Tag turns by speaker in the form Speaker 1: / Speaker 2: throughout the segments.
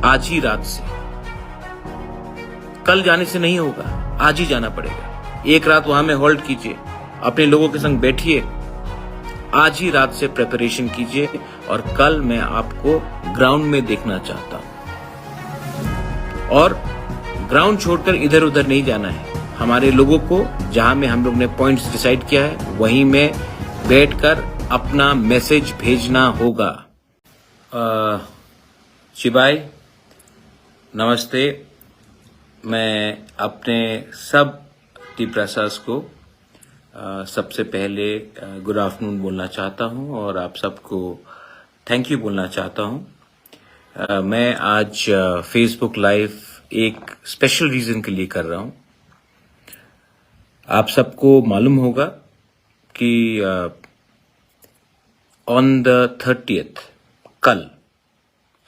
Speaker 1: आज ही रात से, कल जाने से नहीं होगा, आज ही जाना पड़ेगा। एक रात वहां में होल्ड कीजिए, अपने लोगों के संग बैठिए, आज ही रात से प्रिपरेशन कीजिए और कल मैं आपको ग्राउंड में देखना चाहता हूं। और ग्राउंड छोड़कर इधर उधर नहीं जाना है। हमारे लोगों को जहां में हम लोग ने पॉइंट्स डिसाइड किया है वहीं में बैठकर अपना मैसेज भेजना होगा। शिवाय नमस्ते। मैं अपने सब टीप्रसास को सबसे पहले गुड आफ्टरनून बोलना चाहता हूं और आप सबको थैंक यू बोलना चाहता हूं। मैं आज फेसबुक लाइव एक स्पेशल रीजन के लिए कर रहा हूं। आप सबको मालूम होगा कि ऑन द 30th कल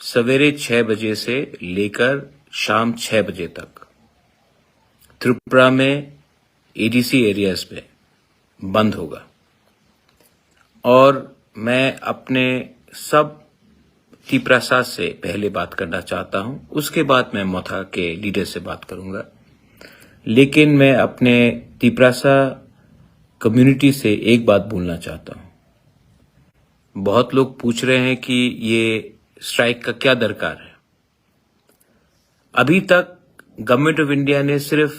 Speaker 1: सवेरे 6 बजे से लेकर शाम 6 बजे तक त्रिपुरा में एडीसी एरियाज में बंद होगा और मैं अपने सब टीप्रसास से पहले बात करना चाहता हूं, उसके बाद मैं मोथा के लीडर से बात करूंगा। लेकिन मैं अपने टीप्रसा कम्युनिटी से एक बात बोलना चाहता हूं। बहुत लोग पूछ रहे हैं कि ये स्ट्राइक का क्या दरकार है। अभी तक गवर्नमेंट ऑफ इंडिया ने सिर्फ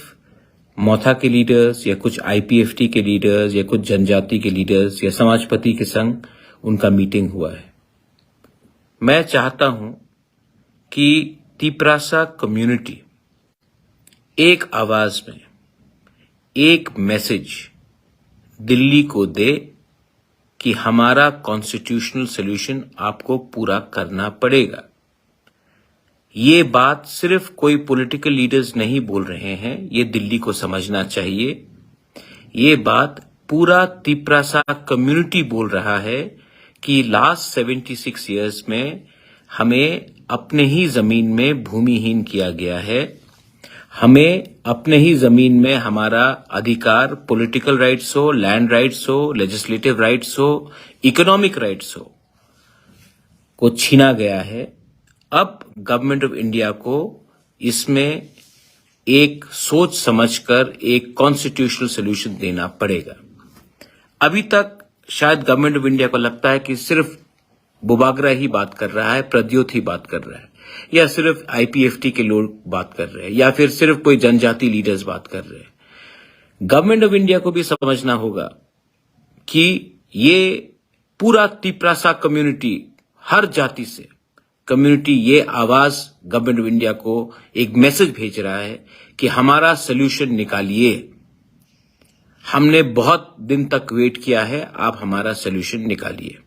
Speaker 1: मोथा के लीडर्स या कुछ आईपीएफटी के लीडर्स या कुछ जनजाति के लीडर्स या समाजपति के संग उनका मीटिंग हुआ है। मैं चाहता हूं कि टीप्रसा कम्युनिटी एक आवाज में एक मैसेज दिल्ली को दे कि हमारा कॉन्स्टिट्यूशनल सॉल्यूशन आपको पूरा करना पड़ेगा। ये बात सिर्फ कोई पॉलिटिकल लीडर्स नहीं बोल रहे हैं, ये दिल्ली को समझना चाहिए। ये बात पूरा टीप्रसा कम्युनिटी बोल रहा है कि लास्ट 76 इयर्स में हमें अपने ही जमीन में भूमिहीन किया गया है। हमें अपने ही जमीन में हमारा अधिकार, पॉलिटिकल राइट्स हो, लैंड राइट्स हो, लेजिस्लेटिव राइट्स हो, इकोनॉमिक राइट्स हो, को छीना गया है। अब गवर्नमेंट ऑफ इंडिया को इसमें एक सोच समझकर एक कॉन्स्टिट्यूशनल सॉल्यूशन देना पड़ेगा। अभी तक शायद गवर्नमेंट ऑफ इंडिया को लगता है कि सिर्फ बुबागरा ही बात कर रहा है, प्रद्योत ही बात कर रहा है, या सिर्फ आईपीएफटी के लोग बात कर रहे हैं, या फिर सिर्फ कोई जनजाति लीडर्स बात कर रहे हैं। गवर्नमेंट ऑफ इंडिया को भी समझना होगा कि ये पूरा टीप्रसा कम्युनिटी, हर जाति से कम्युनिटी, ये आवाज गवर्नमेंट ऑफ इंडिया को एक मैसेज भेज रहा है कि हमारा सॉल्यूशन निकालिए। हमने बहुत दिन तक वेट किया है, आप हमारा सॉल्यूशन निकालिए।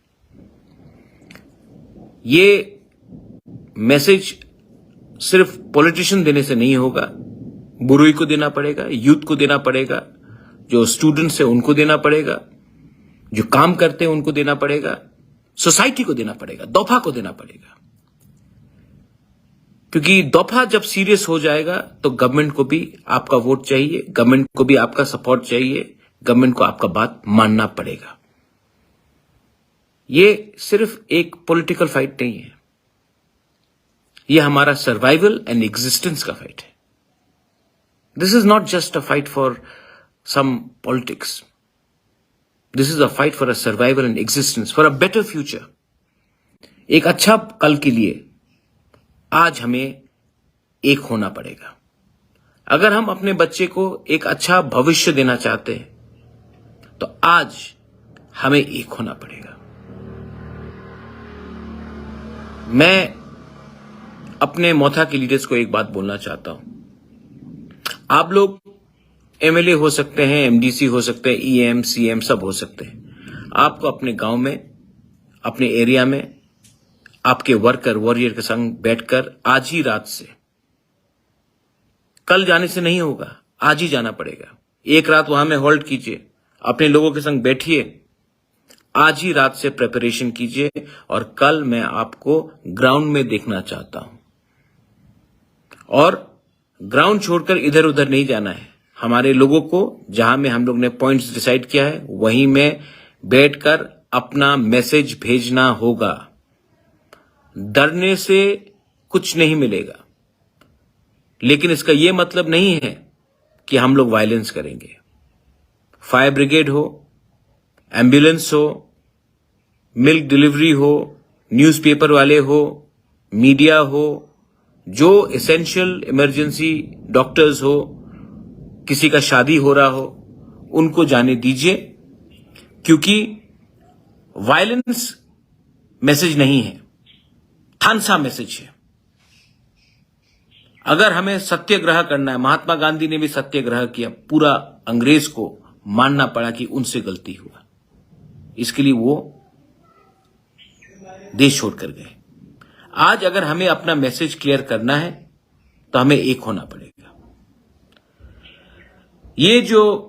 Speaker 1: ये मैसेज सिर्फ पॉलिटिशियन देने से नहीं होगा, बुरुई को देना पड़ेगा, यूथ को देना पड़ेगा, जो स्टूडेंट्स है उनको देना पड़ेगा, जो काम करते हैं उनको देना पड़ेगा, सोसाइटी को देना पड़ेगा, दफा को देना पड़ेगा। क्योंकि दफा जब सीरियस हो जाएगा तो गवर्नमेंट को भी आपका वोट चाहिए, गवर्नमेंट को भी आपका सपोर्ट चाहिए, गवर्नमेंट को आपका बात मानना पड़ेगा। ये सिर्फ एक पॉलिटिकल फाइट नहीं है, ये हमारा सर्वाइवल एंड एग्जिस्टेंस का फाइट है। This is not just a fight for some politics, this is a fight for a survival and existence, for a better future. एक अच्छा कल के लिए आज हमें एक होना पड़ेगा। अगर हम अपने बच्चे को एक अच्छा भविष्य देना चाहते हैं तो आज हमें एक होना पड़ेगा। मैं अपने मोथा के लीडर्स को एक बात बोलना चाहता हूं। आप लोग एमएलए हो सकते हैं, एमडीसी हो सकते हैं, ईएम, सीएम सब हो सकते हैं। आपको अपने गांव में, अपने एरिया में आपके वर्कर, वॉरियर के संग बैठकर आज ही रात से, कल जाने से नहीं होगा, आज ही जाना पड़ेगा। एक रात वहां में होल्ड कीजिए, अपने लोगों के संग बैठिए, आज ही रात से प्रिपरेशन कीजिए और कल मैं आपको ग्राउंड में देखना चाहता हूं। और ग्राउंड छोड़कर इधर उधर नहीं जाना है। हमारे लोगों को जहां में हम लोग ने पॉइंट्स डिसाइड किया है वहीं में बैठकर अपना मैसेज भेजना होगा। डरने से कुछ नहीं मिलेगा। लेकिन इसका यह मतलब नहीं है कि हम लोग वायलेंस करेंगे। फायर ब्रिगेड हो, एम्बुलेंस हो, मिल्क डिलीवरी हो, न्यूज़पेपर वाले हो, मीडिया हो, जो एसेंशियल इमरजेंसी डॉक्टर्स हो, किसी का शादी हो रहा हो, उनको जाने दीजिए, क्योंकि वायलेंस मैसेज नहीं है, थानसा मैसेज है। अगर हमें सत्याग्रह करना है, महात्मा गांधी ने भी सत्याग्रह किया, पूरा अंग्रेज को मानना पड़ा कि उनसे गलती हुआ, इसके लिए वो देश छोड़कर गए। आज अगर हमें अपना मैसेज क्लियर करना है तो हमें एक होना पड़ेगा। ये जो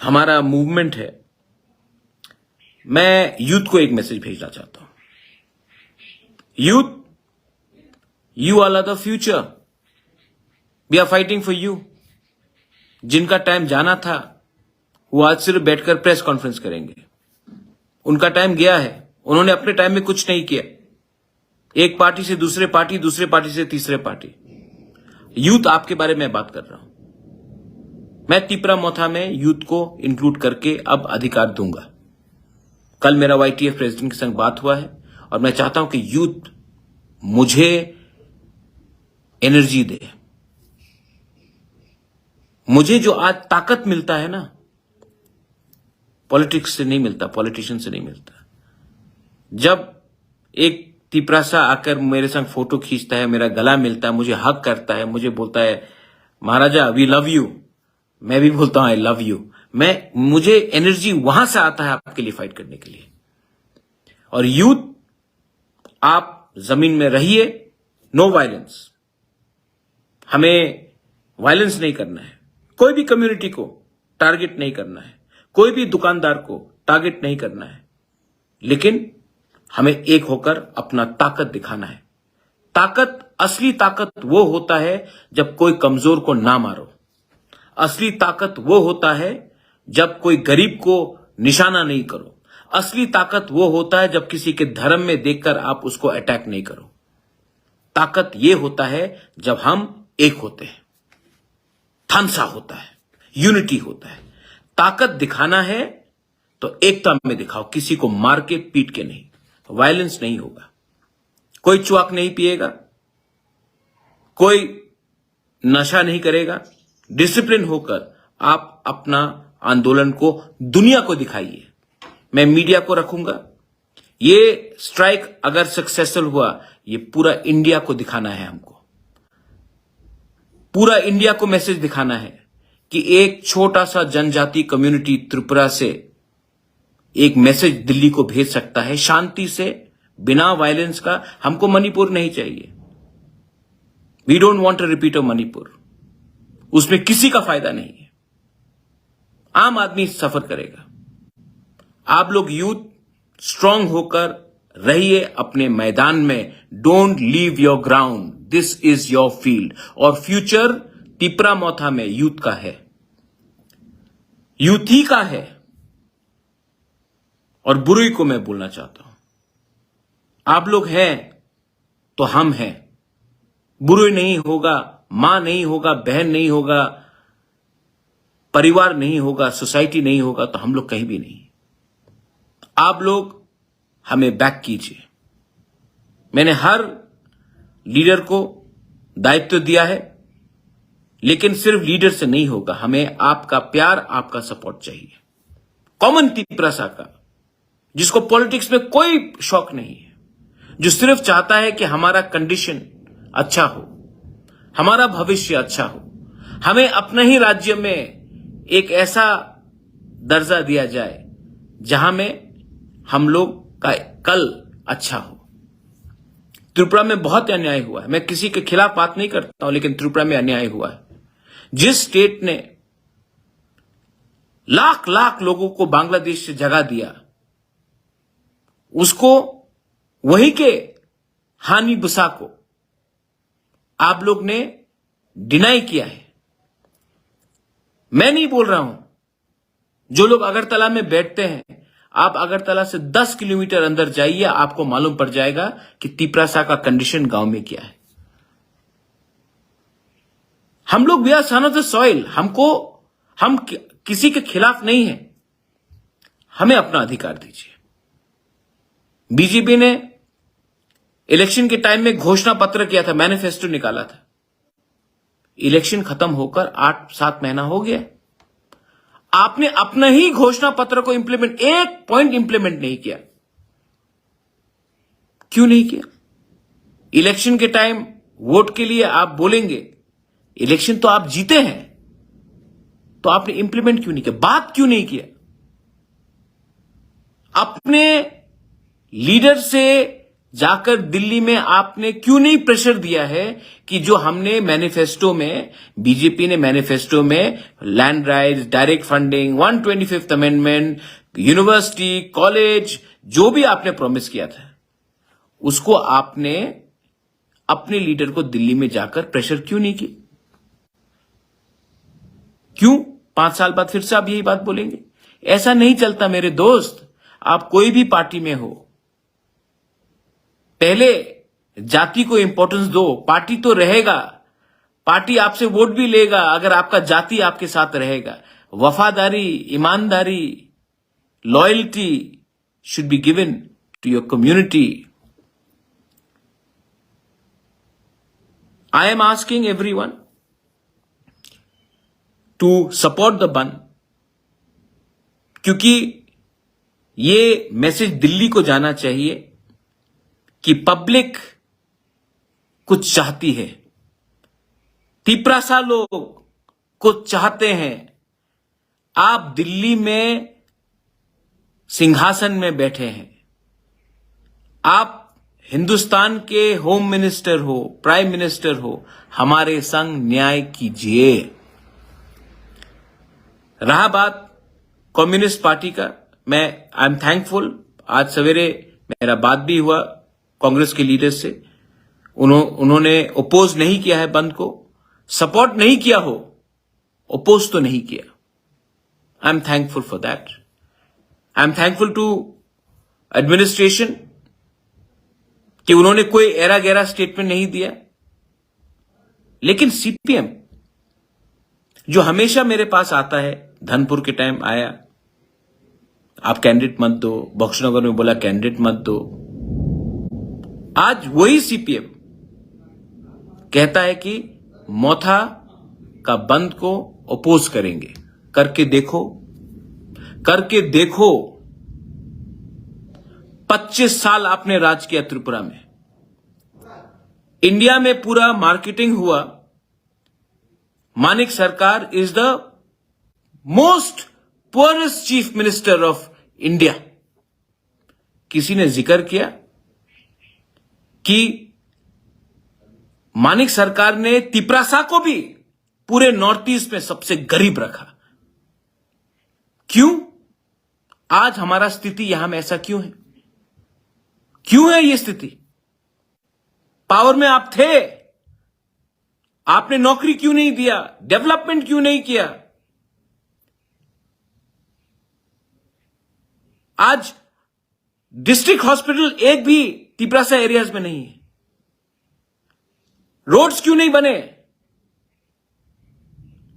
Speaker 1: हमारा मूवमेंट है, मैं यूथ को एक मैसेज भेजना चाहता हूं। Youth, you all are the future, we are fighting for you. जिनका टाइम जाना था वो आज सिर्फ बैठकर प्रेस कॉन्फ्रेंस करेंगे। उनका टाइम गया है। उन्होंने अपने टाइम में कुछ नहीं किया। एक पार्टी से दूसरे पार्टी, दूसरे पार्टी से तीसरे पार्टी। यूथ आपके बारे में बात कर रहा हूं। मैं तिपरा-मोथा में यूथ को इंक्लूड करके अब अधिकार दूंगा। कल मेरा YTF प्रेसिडेंट के संग बात हुआ है और मैं चाहता हूं कि यूथ मुझे एनर्जी दे। मुझे जो आज ताकत मिलता है ना, पॉलिटिक्स से नहीं मिलता, पॉलिटिशियन से नहीं मिलता। जब एक तिपरासा आकर मेरे संग फोटो खींचता है, मेरा गला मिलता है, मुझे हक करता है, मुझे बोलता है महाराजा वी लव यू, मैं भी बोलता हूं आई लव यू। मुझे एनर्जी वहां से आता है आपके लिए फाइट करने के लिए। और यूथ, आप जमीन में रहिए, नो वायलेंस। हमें वायलेंस नहीं करना है, कोई भी कम्युनिटी को टारगेट नहीं करना है, कोई भी दुकानदार को टारगेट नहीं करना है, लेकिन हमें एक होकर अपना ताकत दिखाना है। ताकत, असली ताकत वो होता है जब कोई कमजोर को ना मारो। असली ताकत वो होता है जब कोई गरीब को निशाना नहीं करो। असली ताकत वो होता है जब किसी के धर्म में देखकर आप उसको अटैक नहीं करो। ताकत ये होता है जब हम एक होते हैं, थानसा होता है, यूनिटी होता है। ताकत दिखाना है तो एकता में दिखाओ, किसी को मार के पीट के नहीं। वायलेंस नहीं होगा, कोई चुआक नहीं पिएगा, कोई नशा नहीं करेगा। डिसिप्लिन होकर आप अपना आंदोलन को दुनिया को दिखाइए। मैं मीडिया को रखूंगा। ये स्ट्राइक अगर सक्सेसफुल हुआ, ये पूरा इंडिया को दिखाना है। हमको पूरा इंडिया को मैसेज दिखाना है कि एक छोटा सा जनजाति कम्युनिटी त्रिपुरा से एक मैसेज दिल्ली को भेज सकता है, शांति से, बिना वायलेंस का। हमको मणिपुर नहीं चाहिए। We don't want a repeat of Manipur. उसमें किसी का फायदा नहीं है, आम आदमी सफर करेगा। आप लोग यूथ स्ट्रांग होकर रहिए अपने मैदान में। Don't leave your ground, this is your field. और फ्यूचर तिपरा-मोथा में यूथ का है, यूथ ही का है। और बुरुई को मैं बोलना चाहता हूं, आप लोग हैं तो हम हैं। बुरुई नहीं होगा, मां नहीं होगा, बहन नहीं होगा, परिवार नहीं होगा, सोसाइटी नहीं होगा, तो हम लोग कहीं भी नहीं। आप लोग हमें बैक कीजिए। मैंने हर लीडर को दायित्व दिया है, लेकिन सिर्फ लीडर से नहीं होगा। हमें आपका प्यार, आपका सपोर्ट चाहिए। कॉमन तिपरासा का, जिसको पॉलिटिक्स में कोई शौक नहीं है, जो सिर्फ चाहता है कि हमारा कंडीशन अच्छा हो, हमारा भविष्य अच्छा हो, हमें अपने ही राज्य में एक ऐसा दर्जा दिया जाए जहां में हम लोग का कल अच्छा हो। त्रिपुरा में बहुत अन्याय हुआ है। मैं किसी के खिलाफ बात नहीं करता हूं, लेकिन त्रिपुरा में अन्याय हुआ है। जिस स्टेट ने लाख लाख लोगों को बांग्लादेश से जगा दिया, उसको, वही के हानि बुसा को आप लोग ने डिनाई किया है। मैं नहीं बोल रहा हूं, जो लोग अगरतला में बैठते हैं, आप अगरतला से 10 किलोमीटर अंदर जाइए, आपको मालूम पड़ जाएगा कि तिपरासा का कंडीशन गांव में क्या है। हम लोग we are son of the soil, हम किसी के खिलाफ नहीं है, हमें अपना अधिकार दीजिए। बीजेपी ने इलेक्शन के टाइम में घोषणा पत्र किया था, मैनिफेस्टो निकाला था। इलेक्शन खत्म होकर 8-7 महीना हो गया, आपने अपना ही घोषणा पत्र को इंप्लीमेंट, एक पॉइंट इंप्लीमेंट नहीं किया। क्यों नहीं किया? इलेक्शन के टाइम वोट के लिए आप बोलेंगे, इलेक्शन तो आप जीते हैं, तो आपने इंप्लीमेंट क्यों नहीं किया? बात क्यों नहीं किया? अपने लीडर से जाकर दिल्ली में आपने क्यों नहीं प्रेशर दिया है कि जो हमने मैनिफेस्टो में, बीजेपी ने मैनिफेस्टो में land rights, direct funding, 125th amendment, university, college, जो भी आपने प्रॉमिस किया था, उसको आपने अपने लीडर को दिल्ली में जाकर प्रेशर क्यों नहीं किया? क्यों 5 साल बाद फिर से आप यही बात बोलेंगे? ऐसा नहीं चलता मेरे दोस्त। आप कोई भी पार्टी में हो, पहले जाति को इंपॉर्टेंस दो। पार्टी तो रहेगा, पार्टी आपसे वोट भी लेगा अगर आपका जाति आपके साथ रहेगा। वफादारी, ईमानदारी, loyalty should be given to your community. I am asking everyone to support the bandh, क्योंकि ये मैसेज दिल्ली को जाना चाहिए कि पब्लिक कुछ चाहती है, तिपरासा लोग कुछ चाहते हैं। आप दिल्ली में सिंहासन में बैठे हैं, आप हिंदुस्तान के होम मिनिस्टर हो, प्राइम मिनिस्टर हो, हमारे संग न्याय कीजिए। रहा बात कम्युनिस्ट पार्टी का, मैं आई एम थैंकफुल, आज सवेरे मेरा बात भी हुआ कांग्रेस के लीडर से, उन्होंने ओपोज नहीं किया है बंद को, सपोर्ट नहीं किया हो, ओपोज तो नहीं किया। I am thankful for that. I am thankful to administration कि उन्होंने कोई एरा गैरा स्टेटमेंट नहीं दिया। लेकिन सीपीएम जो हमेशा मेरे पास आता है, धनपुर के टाइम आया, आप कैंडिडेट मत दो, बख्शनगर में बोला कैंडिडेट मत दो। आज वही सीपीएम कहता है कि मोथा का बंद को अपोज करेंगे। करके देखो, करके देखो। 25 साल आपने राज किया त्रिपुरा में, इंडिया में पूरा मार्केटिंग हुआ। मानिक सरकार is the most poorest chief minister of India. किसी ने जिक्र किया कि मानिक सरकार ने तिपरासा को भी पूरे नॉर्थ ईस्ट में सबसे गरीब रखा। क्यों? आज हमारा स्थिति यहां में ऐसा क्यों है? क्यों है ये स्थिति? पावर में आप थे, आपने नौकरी क्यों नहीं दिया? डेवलपमेंट क्यों नहीं किया? आज डिस्ट्रिक्ट हॉस्पिटल एक भी तिपरासा एरियाज में नहीं है। रोड्स क्यों नहीं बने?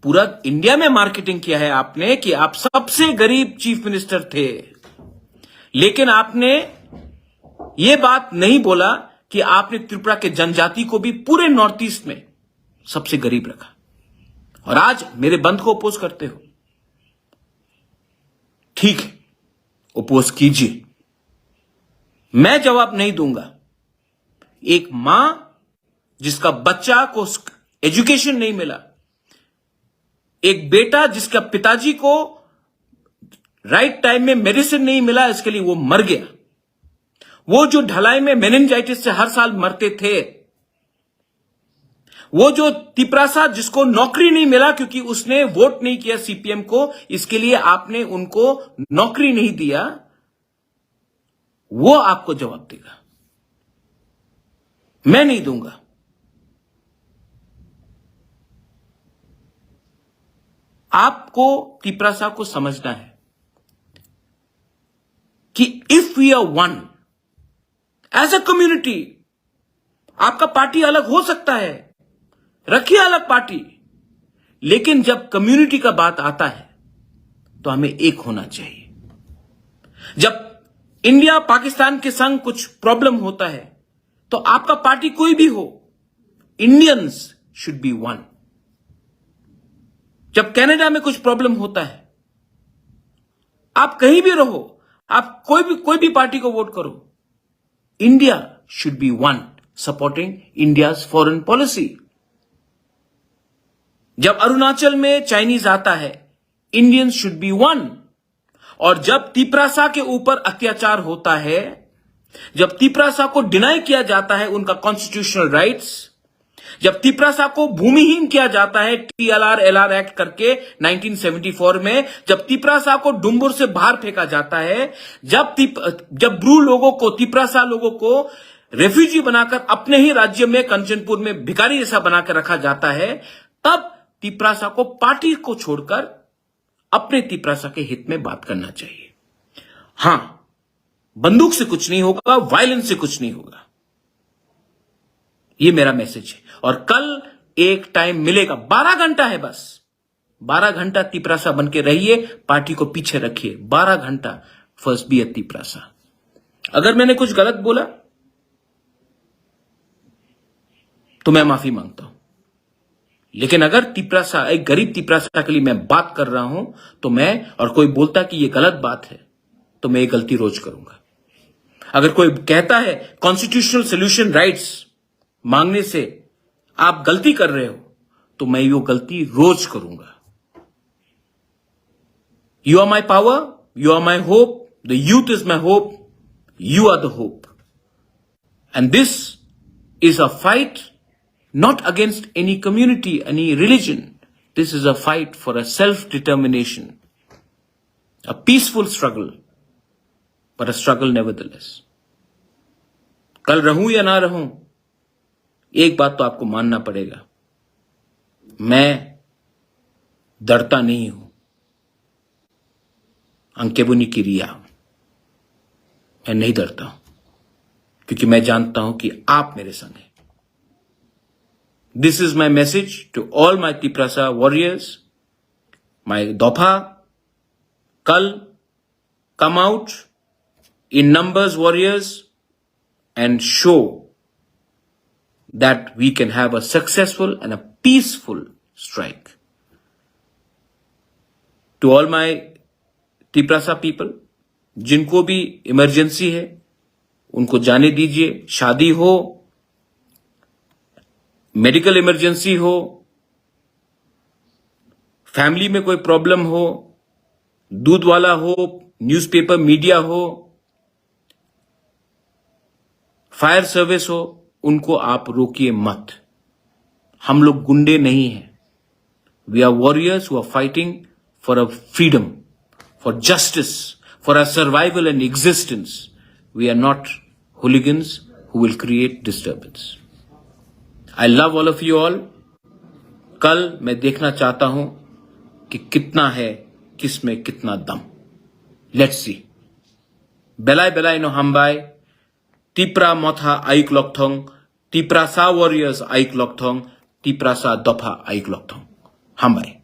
Speaker 1: पूरा इंडिया में मार्केटिंग किया है आपने कि आप सबसे गरीब चीफ मिनिस्टर थे, लेकिन आपने यह बात नहीं बोला कि आपने त्रिपुरा के जनजाति को भी पूरे नॉर्थ ईस्ट में सबसे गरीब रखा। और आज मेरे बंद को अपोज करते हो। ठीक है, अपोज कीजिए, मैं जवाब नहीं दूंगा। एक मां जिसका बच्चा को एजुकेशन नहीं मिला, एक बेटा जिसका पिताजी को राइट टाइम में मेडिसिन नहीं मिला, इसके लिए वो मर गया। वो जो ढलाई में मेनिंजाइटिस से हर साल मरते थे, वो जो तिपरासा जिसको नौकरी नहीं मिला क्योंकि उसने वोट नहीं किया सीपीएम को, इसके लिए आपने उनको नौकरी नहीं दिया, वो आपको जवाब देगा। मैं नहीं दूंगा। आपको तिपरासा को समझना है। कि if we are one as a community, आपका पार्टी अलग हो सकता है, रखिए अलग पार्टी, लेकिन जब कम्युनिटी का बात आता है तो हमें एक होना चाहिए। जब इंडिया पाकिस्तान के संग कुछ प्रॉब्लम होता है तो आपका पार्टी कोई भी हो, इंडियंस शुड बी वन। जब कनाडा में कुछ प्रॉब्लम होता है, आप कहीं भी रहो, आप कोई भी पार्टी को वोट करो, India should be one supporting India's foreign policy. जब अरुणाचल में चाइनीज आता है, इंडियंस शुड बी वन। और जब तिपरासा के ऊपर अत्याचार होता है, जब तिपरासा को डिनाई किया जाता है उनका कॉन्स्टिट्यूशनल राइट्स, जब तिपरासा को भूमिहीन किया जाता है TLR LR एक्ट करके 1974 में, जब तिपरासा को डुम्बुर से बाहर फेंका जाता है, जब ब्रू लोगों को, तिपरासा लोगों को रेफ्यूजी बनाकर अपने ही राज्य में कंचनपुर में भिखारी जैसा बनाकर रखा जाता है, तब तिपरासा को पार्टी को छोड़कर अपने तिपरासा के हित में बात करना चाहिए। हां, बंदूक से कुछ नहीं होगा, वायलेंस से कुछ नहीं होगा। ये मेरा मैसेज है। और कल एक टाइम मिलेगा, 12 घंटा है बस, 12 घंटा तिपरासा बन के रहिए, पार्टी को पीछे रखिए, 12 घंटा फर्स्ट बी ए तिपरासा। अगर मैंने कुछ गलत बोला तो मैं माफी मांगता हूं, लेकिन अगर तिपरासा, एक गरीब तिपरासा के लिए मैं बात कर रहा हूं, तो मैं, और कोई बोलता कि ये गलत बात है, तो मैं ये गलती रोज करूंगा। अगर कोई कहता है कॉन्स्टिट्यूशनल सोल्यूशन राइट्स मांगने से आप गलती कर रहे हो, तो मैं वो गलती रोज करूंगा। You are my power, you are my hope, the youth is my hope, you are the hope, and this is a fight not against any community, any religion. This is a fight for a self-determination, a peaceful struggle, but a struggle nevertheless. कल रहूं या ना रहूं, एक बात तो आपको मानना पड़ेगा, मैं डरता नहीं हूं। अंकेबुनी की रिया, मैं नहीं डरता हूं, क्योंकि मैं जानता हूं कि आप मेरे संग हैं। This is my message to all my Tiprasa warriors, my Dopa. Kal, come out in numbers, warriors, and show that we can have a successful and a peaceful strike. To all my Tiprasa people, जिनको भी emergency है, उनको जाने दीजिए। शादी हो, medical emergency हो, family में कोई प्रॉब्लम हो, दूध वाला हो, न्यूज़पेपर मीडिया हो, फायर सर्विस हो, उनको आप रोकिए मत। हम लोग गुंडे नहीं हैं। We are warriors who are fighting for a freedom, for justice, for a survival and existence. We are not hooligans who will create disturbance. I love all of you all. कल मैं देखना चाहता हूं कि कितना है, किस में कितना दम। Let's see. बेलाय नो हमबाय, तिप्रा मोथा आइक लोकथोंग, तिप्रा सा वॉरियर्स आइक लोकथोंग, तिप्रा सा दोफा आइक लोकथोंग। हमबाय।